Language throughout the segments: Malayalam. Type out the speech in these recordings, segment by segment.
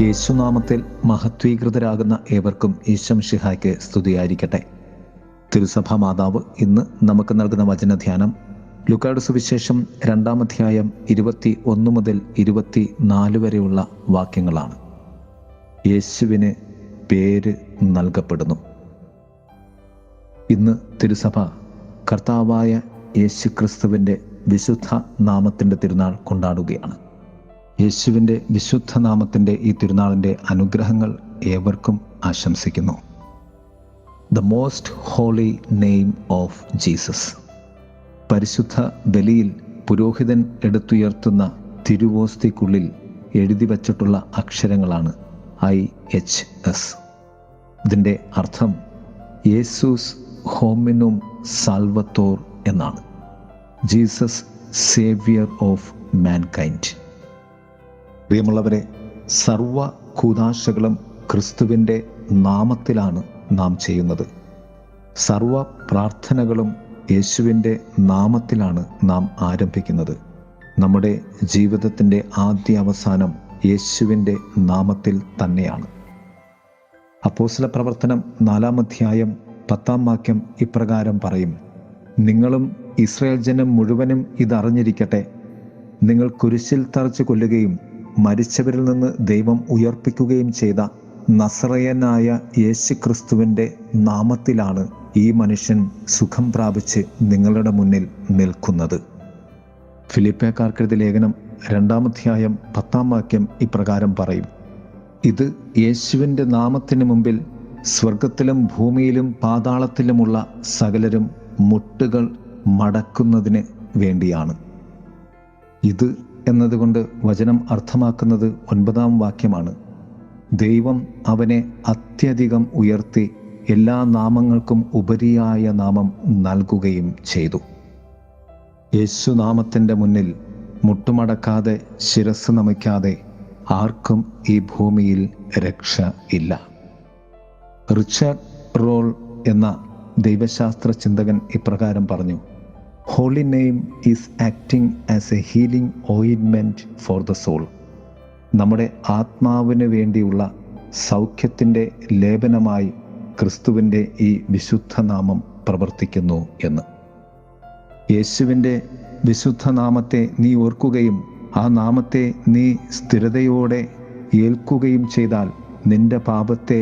യേശുനാമത്തിൽ മഹത്വീകൃതരാകുന്ന ഏവർക്കും ഈശോമിശിഹായ്ക്ക് സ്തുതിയായിരിക്കട്ടെ. തിരുസഭാ മാതാവ് ഇന്ന് നമുക്ക് നൽകുന്ന വചനധ്യാനം ലൂക്കായുടെ സുവിശേഷം 2-ാം അധ്യായം 21 മുതൽ 24 വരെയുള്ള വാക്യങ്ങളാണ്. യേശുവിന് പേര് നൽകപ്പെടുന്നു. ഇന്ന് തിരുസഭ കർത്താവായ യേശുക്രിസ്തുവിൻ്റെ വിശുദ്ധ നാമത്തിൻ്റെ തിരുനാൾ കൊണ്ടാടുകയാണ്. യേശുവിൻ്റെ വിശുദ്ധ നാമത്തിൻ്റെ ഈ തിരുനാളിൻ്റെ അനുഗ്രഹങ്ങൾ ഏവർക്കും ആശംസിക്കുന്നു. The most holy name of Jesus. പരിശുദ്ധ ബലിയിൽ പുരോഹിതൻ എടുത്തുയർത്തുന്ന തിരുവോസ്തിക്കുള്ളിൽ എഴുതി വച്ചിട്ടുള്ള അക്ഷരങ്ങളാണ് IHS. ഇതിൻ്റെ അർത്ഥം യേസൂസ് ഹോമിനും സാൽവത്തോർ എന്നാണ്. Jesus Xavier of mankind. പ്രിയമുള്ളവരെ, സർവ കൂദാശകളും ക്രിസ്തുവിൻ്റെ നാമത്തിലാണ് നാം ചെയ്യുന്നത്. സർവ പ്രാർത്ഥനകളും യേശുവിൻ്റെ നാമത്തിലാണ് നാം ആരംഭിക്കുന്നത്. നമ്മുടെ ജീവിതത്തിൻ്റെ ആദ്യ അവസാനം യേശുവിൻ്റെ നാമത്തിൽ തന്നെയാണ്. അപ്പോസ്തല പ്രവർത്തനം 4-ാം അധ്യായം 10-ാം വാക്യം ഇപ്രകാരം പറയും: നിങ്ങളും ഇസ്രായേൽ ജനം മുഴുവനും ഇതറിഞ്ഞിരിക്കട്ടെ, നിങ്ങൾ കുരിശിൽ തറച്ച് കൊല്ലുകയും മരിച്ചവരിൽ നിന്ന് ദൈവം ഉയർപ്പിക്കുകയും ചെയ്ത നസറയനായ യേശുക്രിസ്തുവിൻ്റെ നാമത്തിലാണ് ഈ മനുഷ്യൻ സുഖം പ്രാപിച്ച് നിങ്ങളുടെ മുന്നിൽ നിൽക്കുന്നത്. ഫിലിപ്പിയർക്കെഴുതിയ ലേഖനം 2-ാം അധ്യായം 10-ാം വാക്യം ഇപ്രകാരം പറയും: ഇത് യേശുവിൻ്റെ നാമത്തിന് മുമ്പിൽ സ്വർഗത്തിലും ഭൂമിയിലും പാതാളത്തിലുമുള്ള സകലരും മുട്ടുകൾ മടക്കുന്നതിന് വേണ്ടിയാണ്. ഇത് എന്നതുകൊണ്ട് വചനം അർത്ഥമാക്കുന്നത് 9-ാം വാക്യമാണ്. ദൈവം അവനെ അത്യധികം ഉയർത്തി എല്ലാ നാമങ്ങൾക്കും ഉപരിയായ നാമം നൽകുകയും ചെയ്തു. യേശുനാമത്തിൻ്റെ മുന്നിൽ മുട്ടുമടക്കാതെ ശിരസ് നമിക്കാതെ ആർക്കും ഈ ഭൂമിയിൽ രക്ഷ ഇല്ല. റിച്ചാർഡ് റോൾ എന്ന ദൈവശാസ്ത്ര ചിന്തകൻ ഇപ്രകാരം പറഞ്ഞു: holy name is acting as a healing ointment for the soul. നമ്മുടെ ആത്മാവിന് വേണ്ടിയുള്ള സൗഖ്യത്തിൻ്റെ ലേപനമായി ക്രിസ്തുവിൻ്റെ ഈ വിശുദ്ധ നാമം പ്രവർത്തിക്കുന്നു എന്ന്. യേശുവിൻ്റെ വിശുദ്ധ നാമത്തെ നീ ഓർക്കുകയും ആ നാമത്തെ നീ സ്ഥിരതയോടെ ഏൽക്കുകയും ചെയ്താൽ നിന്റെ പാപത്തെ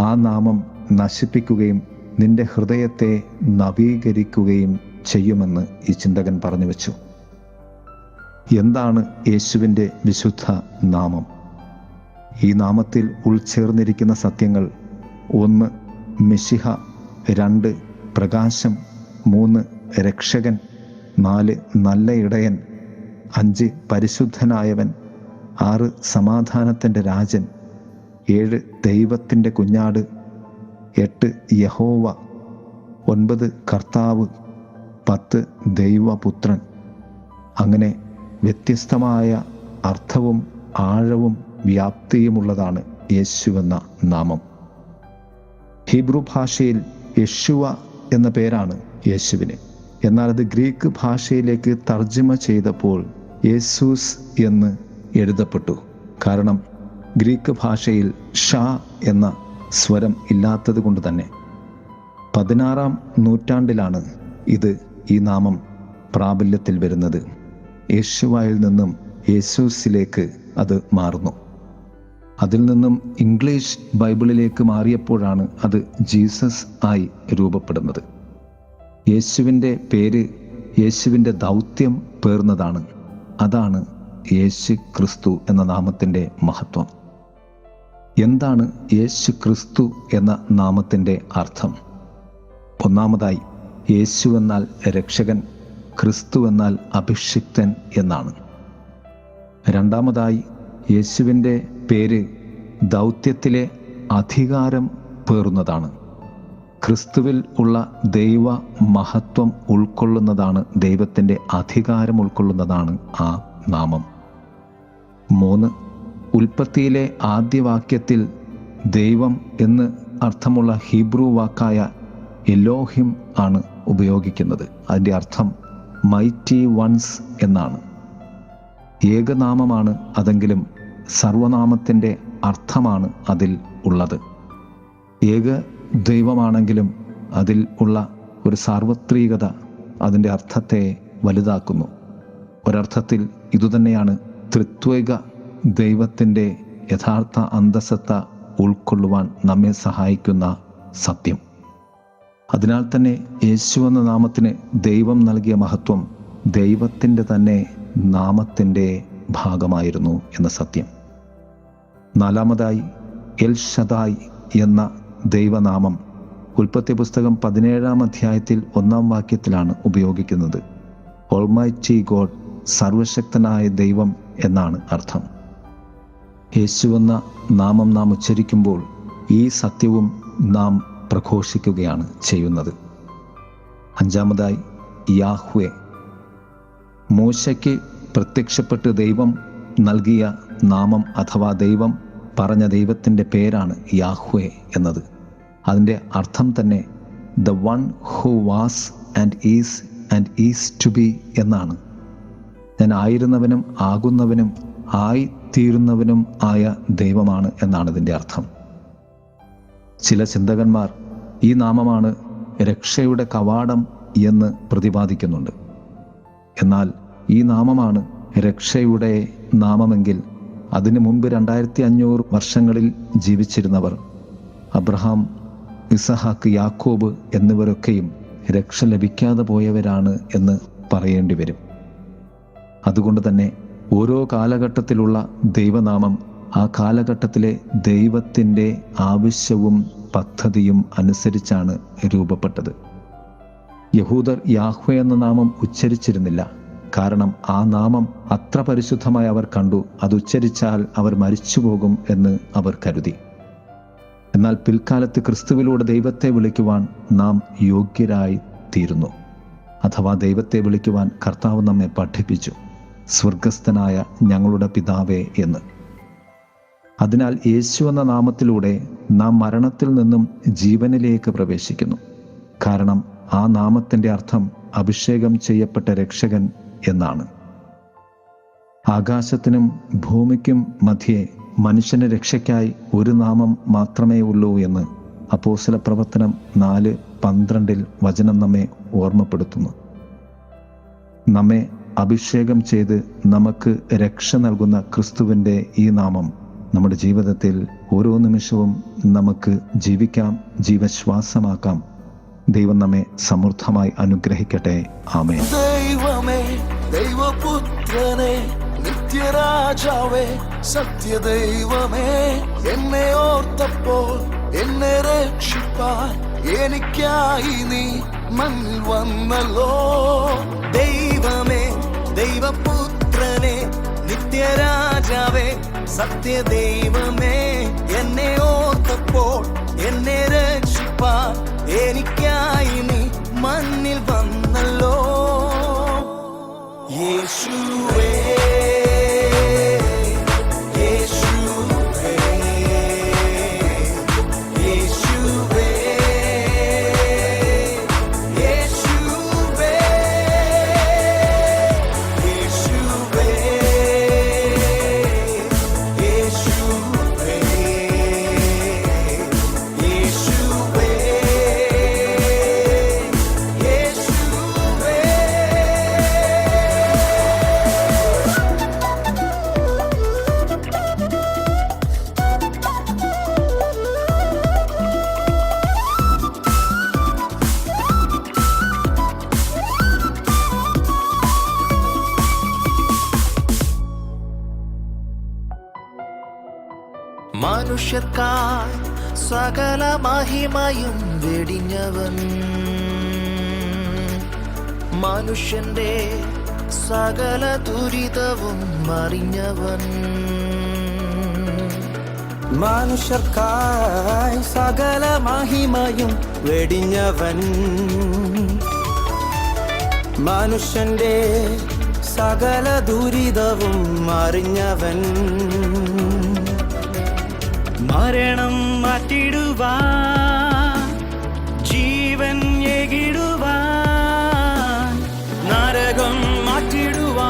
ആ നാമം നശിപ്പിക്കുകയും നിന്റെ ഹൃദയത്തെ നവീകരിക്കുകയും ചെയ്യുമെന്ന് ഈ ചിന്തകൻ പറഞ്ഞു വച്ചു. എന്താണ് യേശുവിൻ്റെ വിശുദ്ധ നാമം? ഈ നാമത്തിൽ ഉൾച്ചേർന്നിരിക്കുന്ന സത്യങ്ങൾ: 1 മിശിഹ, 2 പ്രകാശം, 3 രക്ഷകൻ, 4 നല്ല ഇടയൻ, 5 പരിശുദ്ധനായവൻ, 6 സമാധാനത്തിൻ്റെ രാജൻ, 7 ദൈവത്തിൻ്റെ കുഞ്ഞാട്, 8 യഹോവ, 9 കർത്താവ്, 10 ദൈവപുത്രൻ. അങ്ങനെ വ്യത്യസ്തമായ അർത്ഥവും ആഴവും വ്യാപ്തിയുമുള്ളതാണ് യേശുവെന്ന നാമം. ഹീബ്രു ഭാഷയിൽ യെശുവ എന്ന പേരാണ് യേശുവിന്. എന്നാൽ അത് ഗ്രീക്ക് ഭാഷയിലേക്ക് തർജ്ജമ ചെയ്തപ്പോൾ യേസൂസ് എന്ന് എഴുതപ്പെട്ടു. കാരണം ഗ്രീക്ക് ഭാഷയിൽ ഷ എന്ന സ്വരം ഇല്ലാത്തത് കൊണ്ട് തന്നെ. 16-ാം നൂറ്റാണ്ടിലാണ് ഈ നാമം പ്രാബല്യത്തിൽ വരുന്നത്. യേശുവായിൽ നിന്നും യേസൂസിലേക്ക് അത് മാറുന്നു. അതിൽ നിന്നും ഇംഗ്ലീഷ് ബൈബിളിലേക്ക് മാറിയപ്പോഴാണ് അത് ജീസസ് ആയി രൂപപ്പെടുന്നത്. യേശുവിൻ്റെ പേര് യേശുവിൻ്റെ ദൗത്യം പേർന്നതാണ്. അതാണ് യേശു ക്രിസ്തു എന്ന നാമത്തിൻ്റെ മഹത്വം. എന്താണ് യേശു ക്രിസ്തു എന്ന നാമത്തിൻ്റെ അർത്ഥം? ഒന്നാമതായി, യേശു എന്നാൽ രക്ഷകൻ, ക്രിസ്തു എന്നാൽ അഭിഷിക്തൻ എന്നാണ്. രണ്ടാമതായി, യേശുവിൻ്റെ പേര് ദൗത്യത്തിലെ അധികാരം പേറുന്നതാണ്. ക്രിസ്തുവിൽ ഉള്ള ദൈവ മഹത്വം ഉൾക്കൊള്ളുന്നതാണ്, ദൈവത്തിൻ്റെ അധികാരം ഉൾക്കൊള്ളുന്നതാണ് ആ നാമം. 3, ഉൽപ്പത്തിയിലെ ആദ്യ വാക്യത്തിൽ ദൈവം എന്ന് അർത്ഥമുള്ള ഹീബ്രു വാക്കായ എലോഹിം ആണ് ഉപയോഗിക്കുന്നത്. അതിൻ്റെ അർത്ഥം മൈറ്റി വൺസ് എന്നാണ്. ഏകനാമമാണ്, അതെങ്കിലും സർവനാമത്തിൻ്റെ അർത്ഥമാണ് അതിൽ ഉള്ളത്. ഏക ദൈവമാണെങ്കിലും അതിൽ ഉള്ള ഒരു സാർവത്രികത അതിൻ്റെ അർത്ഥത്തെ വലുതാക്കുന്നു. ഒരർത്ഥത്തിൽ ഇതുതന്നെയാണ് ത്രിത്വൈക ദൈവത്തിൻ്റെ യഥാർത്ഥ അന്തസ്സത്ത ഉൾക്കൊള്ളുവാൻ നമ്മെ സഹായിക്കുന്ന സത്യം. അതിനാൽ തന്നെ യേശു എന്ന നാമത്തിന് ദൈവം നൽകിയ മഹത്വം ദൈവത്തിൻ്റെ തന്നെ നാമത്തിൻ്റെ ഭാഗമായിരുന്നു എന്ന സത്യം. നാലാമതായി എൽ ഷദായ് എന്ന ദൈവനാമം ഉൽപ്പത്തി പുസ്തകം 17-ാം അധ്യായത്തിൽ 1-ാം വാക്യത്തിലാണ് ഉപയോഗിക്കുന്നത്. ഓൾമൈറ്റി ഗോഡ്, സർവശക്തനായ ദൈവം എന്നാണ് അർത്ഥം. യേശു എന്ന നാമം നാം ഉച്ചരിക്കുമ്പോൾ ഈ സത്യവും നാം പ്രഘോഷിക്കുകയാണ് ചെയ്യുന്നത്. 5-മതായി യാഹ്വേ. മോശയ്ക്ക് പ്രത്യക്ഷപ്പെട്ട് ദൈവം നൽകിയ നാമം അഥവാ ദൈവം പറഞ്ഞ ദൈവത്തിൻ്റെ പേരാണ് യാഹ്വേ എന്നത്. അതിൻ്റെ അർത്ഥം തന്നെ the one who was and is to be എന്നാണ്. ഞാൻ ആയിരുന്നവനും ആകുന്നവനും ആയിത്തീരുന്നവനും ആയ ദൈവമാണ് എന്നാണ് ഇതിൻ്റെ അർത്ഥം. ചില ചിന്തകന്മാർ ഈ നാമമാണ് രക്ഷയുടെ കവാടം എന്ന് പ്രതിപാദിക്കുന്നുണ്ട്. എന്നാൽ ഈ നാമമാണ് രക്ഷയുടെ നാമമെങ്കിൽ അതിനു മുൻപ് 2500 വർഷങ്ങളിൽ ജീവിച്ചിരുന്നവർ അബ്രഹാം, ഇസഹാക്ക്, യാക്കോബ് എന്നിവരൊക്കെയും രക്ഷ ലഭിക്കാതെ പോയവരാണ് എന്ന് പറയേണ്ടി വരും. അതുകൊണ്ട് തന്നെ ഓരോ കാലഘട്ടത്തിലുള്ള ദൈവനാമം ആ കാലഘട്ടത്തിലെ ദൈവത്തിൻ്റെ ആവശ്യവും പദ്ധതിയും അനുസരിച്ചാണ് രൂപപ്പെട്ടത്. യഹൂദർ യാഹ്വേ എന്ന നാമം ഉച്ചരിച്ചിരുന്നില്ല. കാരണം ആ നാമം അത്ര പരിശുദ്ധമായി അവർ കണ്ടു. അത് ഉച്ചരിച്ചാൽ അവർ മരിച്ചുപോകും എന്ന് അവർ കരുതി. എന്നാൽ പിൽക്കാലത്ത് ക്രിസ്തുവിലൂടെ ദൈവത്തെ വിളിക്കുവാൻ നാം യോഗ്യരായി തീരുന്നു. അഥവാ ദൈവത്തെ വിളിക്കുവാൻ കർത്താവ് നമ്മെ പഠിപ്പിച്ചു, സ്വർഗസ്ഥനായ ഞങ്ങളുടെ പിതാവേ എന്ന്. അതിനാൽ യേശു എന്ന നാമത്തിലൂടെ നാം മരണത്തിൽ നിന്നും ജീവനിലേക്ക് പ്രവേശിക്കുന്നു. കാരണം ആ നാമത്തിൻ്റെ അർത്ഥം അഭിഷേകം ചെയ്യപ്പെട്ട രക്ഷകൻ എന്നാണ്. ആകാശത്തിനും ഭൂമിക്കും മധ്യേ മനുഷ്യന് രക്ഷയ്ക്കായി ഒരു നാമം മാത്രമേ ഉള്ളൂ എന്ന് അപ്പോസ്തല പ്രവർത്തനം 4:12 വചനം നമ്മെ ഓർമ്മപ്പെടുത്തുന്നു. നമ്മെ അഭിഷേകം ചെയ്ത് നമുക്ക് രക്ഷ നൽകുന്ന ക്രിസ്തുവിൻ്റെ ഈ നാമം നമ്മുടെ ജീവിതത്തിൽ ഓരോ നിമിഷവും നമുക്ക് ജീവിക്കാം, ജീവശ്വാസമാക്കാം. ദൈവം നമ്മെ സമൃദ്ധമായി അനുഗ്രഹിക്കട്ടെ. ആമേൻ. ദൈവമേ, ദൈവപുത്രനെ, നിത്യരാജാവേ, സത്യദൈവമേ, എന്നെ ഓർത്തപ്പോൾ എന്നെ രക്ഷിപ്പാൻ എനിക്കായി നീ മണ്ണിൽ വന്നല്ലോ. ദൈവമേ, ദൈവപുത്രനെ, നിത്യരാജാവേ, സത്യദൈവമേ, എന്നെ ഓർത്തപ്പോൾ എന്നെ രക്ഷിപ്പാൻ എനിക്കായി നീ മണ്ണിൽ വന്നല്ലോ. യേശുവേ, യേശുവേ, യേശുവേ, യേശുവേ, യേശുവേ, യേശുവേ, യേശുവേ, യേശുവേ. മനുഷ്യർക്കായി സകല മഹിമയും വെടിഞ്ഞവൻ, മനുഷ്യന്റെ സകല ദുരിതവും അറിഞ്ഞവൻ. മനുഷ്യർക്കായി സകല മഹിമയും വെടിഞ്ഞവൻ, മനുഷ്യന്റെ സകല ദുരിതവും അറിഞ്ഞവൻ. മരണം മാറ്റിടുവാൻ, ജീവൻ ഏകിടുവാൻ, നരകം മാറ്റിടുവാൻ,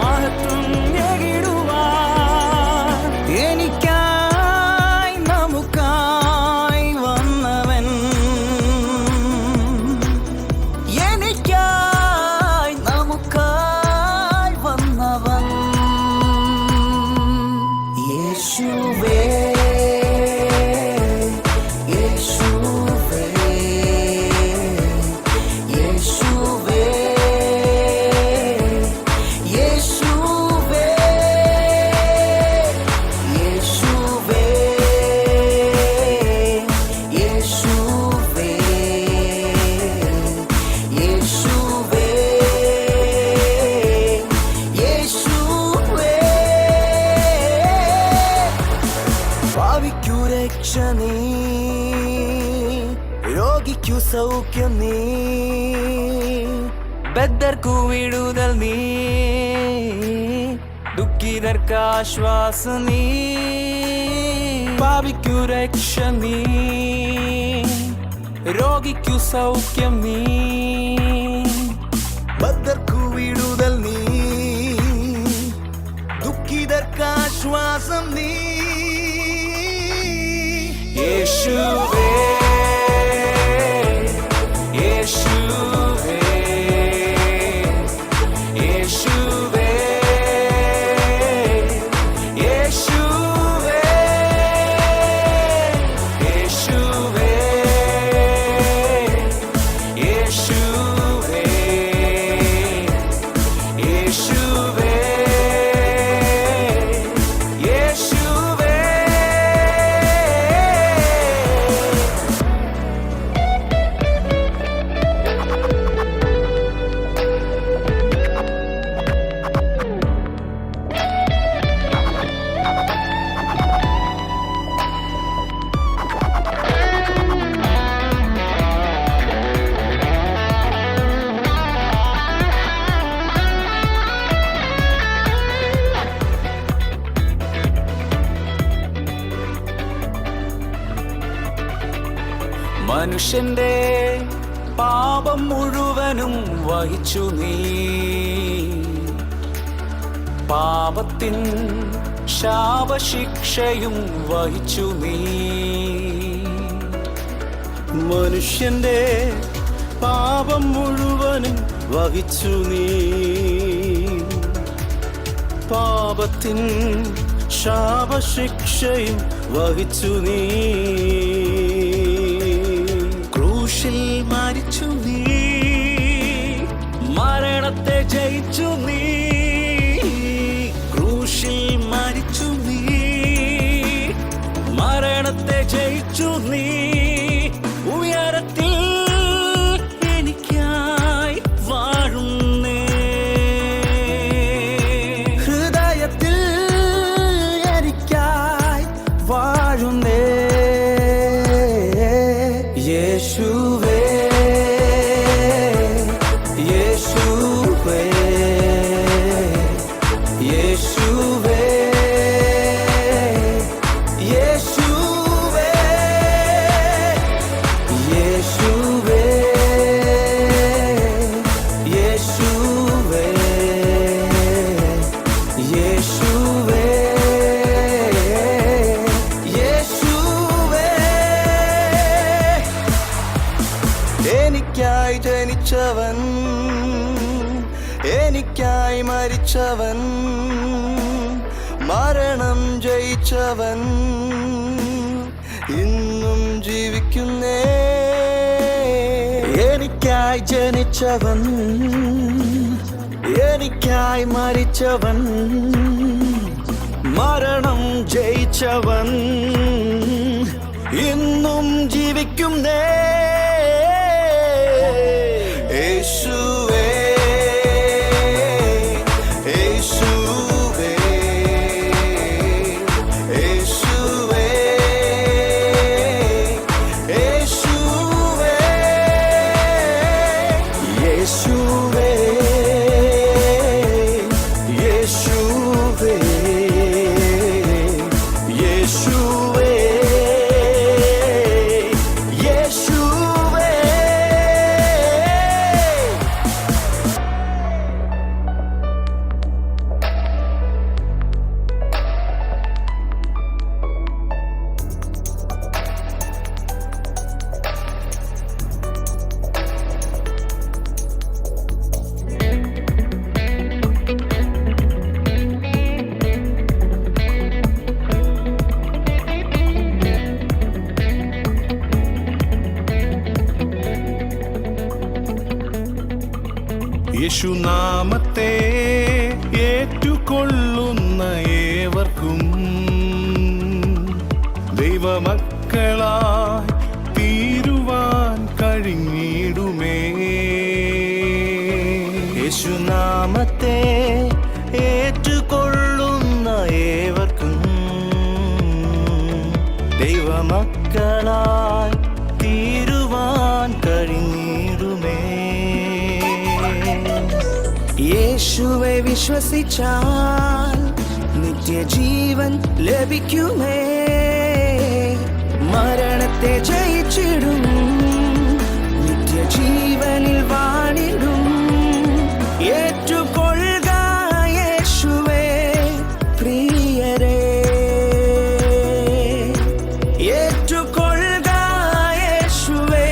മഹത്വം ഏകിടുവാൻ. സൗഖ്യം നീ, ബദ്ധർക്കു വിടുതൽ നീ, ദുഃഖിതർക്ക് ആശ്വാസം നീ, പാപിക്കു രക്ഷ നീ, രോഗിക്കു സൗഖ്യം നീ, ബദ്ധർക്കു വിടുതൽ നീ, ദുഃഖിതർക്ക് ആശ്വാസം നീ. യേശുവേ യേശുവേ യേശുവേ യേശുവേ യേശുവേ യേശുവേ യേശുവേ യേശുവേ. മനുഷ്യന്റെ പാപം മുഴുവനും വഹിച്ചു നീ, പാപത്തിൻ ശാപശിക്ഷയും വഹിച്ചു നീ. മനുഷ്യന്റെ പാപം മുഴുവനും വഹിച്ചു നീ, പാപത്തിൻ ശാപശിക്ഷയും വഹിച്ചു നീ. ക്രൂശിൽ മരിച്ചു നീ, മരണത്തെ ജയിച്ചു നീ. ക്രൂശിൽ മരിച്ചു നീ, മരണത്തെ ജയിച്ചു നീ. ഉയരത്തിൽ എനിക്കായി വാഴുന്നേ, ഹൃദയത്തിൽ എനിക്കായി വാഴുന്നേ. യേശുവേ യേശുവേ യേശുവേ യേശുവേ യേശുവേ യേശുവേ യേശുവേ യേശുവേ. എനിക്കായി ജനിച്ചവൻ, എനിക്കായി മരിച്ചവൻ, മരണം ജയിച്ചവൻ, ഇന്നും ജീവിക്കുന്നേ. എനിക്കായി ജനിച്ചവൻ, എനിക്കായി മരിച്ചവൻ, മരണം ജയിച്ചവൻ, ഇന്നും ജീവിക്കുന്നേ. യേശുവേ യേശുവേ യേശുവേ യേശുവേ യേശുവേ യേശുവേ യേശുവേ യേശുവേ. യേശുനാമത്തെ ഏറ്റുകൊള്ളുന്ന ഏവർക്കും ദൈവമക്കളായി തീരുവാൻ കഴിഞ്ഞിടുമേ. യേശുനാമത്തെ ഏറ്റുകൊള്ളുന്ന ഏവർക്കും ദൈവമക്കളായി തീരുവാൻ കഴിഞ്ഞു. യേശുവെ വിശ്വസിച്ചാൽ നിത്യജീവൻ ലഭിക്കുമേ. മരണത്തെ ജയിച്ചിടും, നിത്യജീവനിൽ വാണിടും. ഏറ്റുകൊള്ളുക യേശുവേ പ്രിയരേ, ഏറ്റുകൊള്ളുക യേശുവേ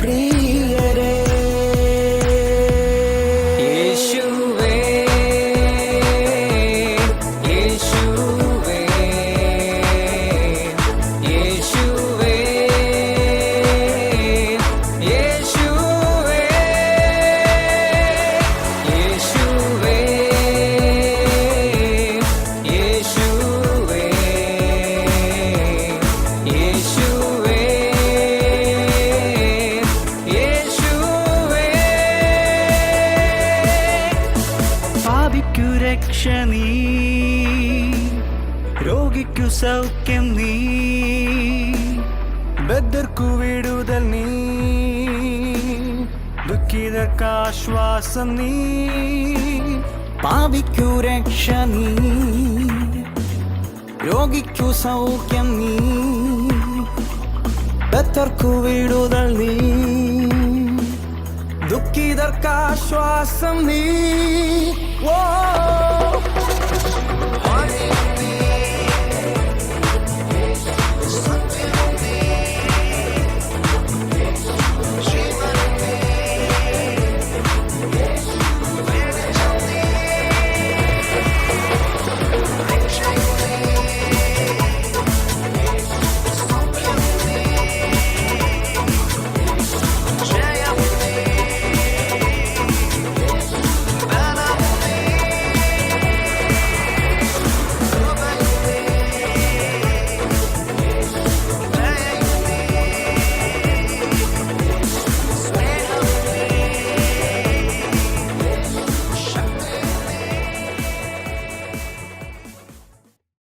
പ്രിയരേ. യേശുവേ യേശുവേ യേശുവേ യേശുവേ യേശുവേ യേശുവേ യേശുവേ യേശുവേ. പാപിക്കു രക്ഷ നീ, രോഗിക്കു സൗഖ്യം നീ, ബദ്ധർക്കു വിടുതൽ നീ, ദുഃഖിതർക്കാശ്വാസം നീ. പാപിക്കു രക്ഷ നീ, രോഗിക്കു സൗഖ്യം നീ, ബദ്ധർക്കു വിടുതൽ നീ, ദുഃഖിതർക്കാശ്വാസം നീ. ഓ